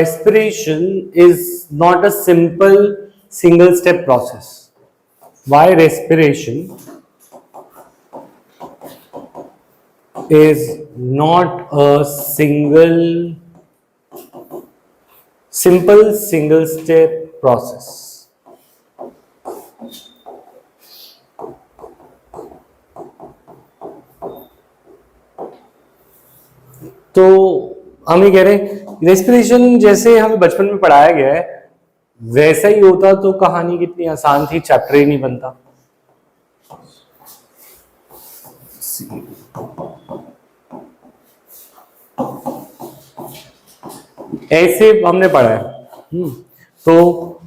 Respiration is not a simple single step process. Why respiration is not a simple single step process? तो हम ये कह रहे हैं रेस्पिरेशन जैसे हमें बचपन में पढ़ाया गया है वैसा ही होता तो कहानी कितनी आसान थी, चैप्टर ही नहीं बनता। ऐसे हमने पढ़ा है। तो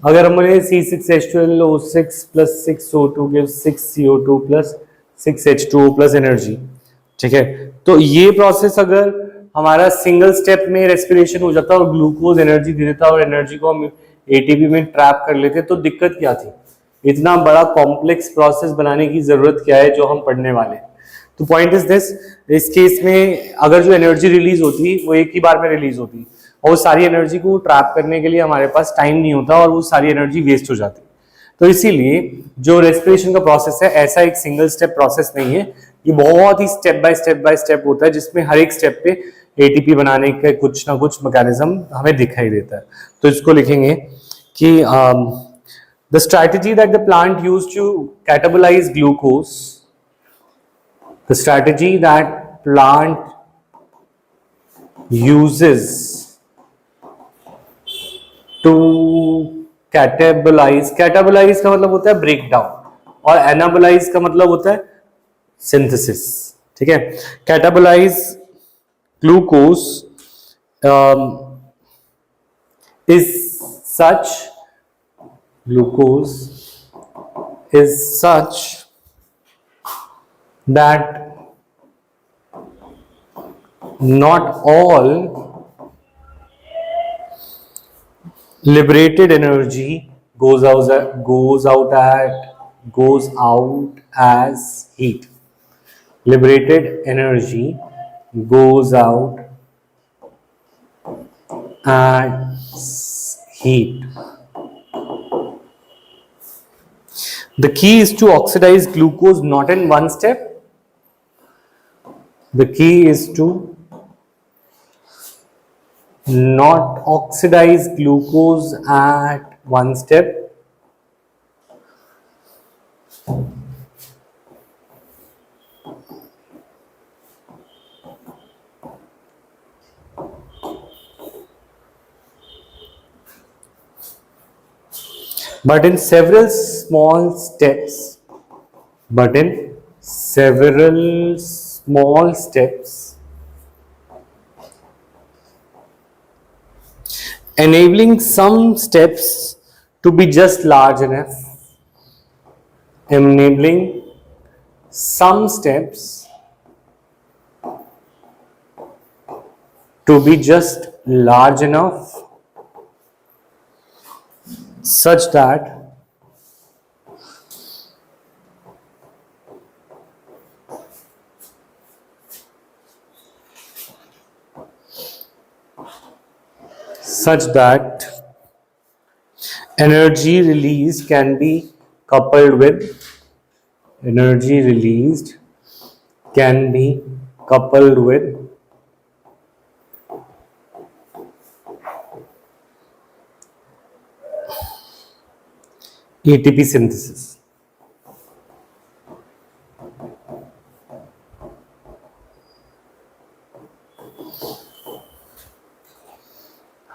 अगर हमने C6H12O6 + 6O2 gives 6CO2 + 6H2O + energy, ठीक है। तो ये प्रोसेस अगर हमारा सिंगल स्टेप में रेस्पिरेशन हो जाता और ग्लूकोज एनर्जी दे देता और एनर्जी को हम एटीपी में ट्रैप कर लेते तो दिक्कत क्या थी? इतना बड़ा कॉम्प्लेक्स प्रोसेस बनाने की जरूरत क्या है जो हम पढ़ने वाले हैं? तो पॉइंट इज दिस, इस केस में अगर जो एनर्जी रिलीज होती वो एक ही बार में रिलीज होती और वो सारी एनर्जी को ट्रैप करने के लिए हमारे पास टाइम नहीं होता और वो सारी एनर्जी वेस्ट हो जाती। तो इसीलिए जो रेस्पिरेशन का प्रोसेस है ऐसा एक सिंगल स्टेप प्रोसेस नहीं है, ये बहुत ही स्टेप बाय स्टेप होता है जिसमें हर एक स्टेप पे एटीपी बनाने का कुछ ना कुछ मैकेनिज्म हमें दिखाई देता है। तो इसको लिखेंगे कि the strategy that the plant use to catabolize glucose, the strategy that plant uses to catabolize का मतलब होता है ब्रेक डाउन और एनाबोलाइज का मतलब होता है सिंथेसिस, ठीक है। कैटाबोलाइज glucose is such that not all liberated energy goes out as heat. Liberated energy goes out as heat. The key is to oxidize glucose not in one step. The key is to not oxidize glucose at one step, but in several small steps, enabling some steps to be just large enough, enabling some steps to be just large enough such that energy released can be coupled with ATP synthesis.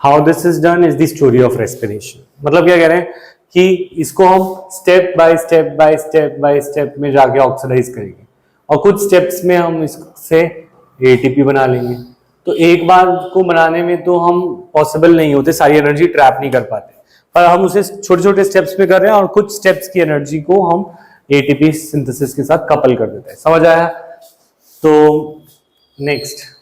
How this is done is the story of respiration. मतलब क्या कह रहे हैं कि इसको हम step by step में जाके ऑक्सीडाइज करेंगे और कुछ स्टेप्स में हम इससे एटीपी बना लेंगे। तो एक बार को बनाने में तो हम पॉसिबल नहीं होते, सारी एनर्जी ट्रैप नहीं कर पाते, पर हम उसे छोटे छोटे स्टेप्स में कर रहे हैं और कुछ स्टेप्स की एनर्जी को हम एटीपी सिंथेसिस के साथ कपल कर देते हैं। समझ आया? तो नेक्स्ट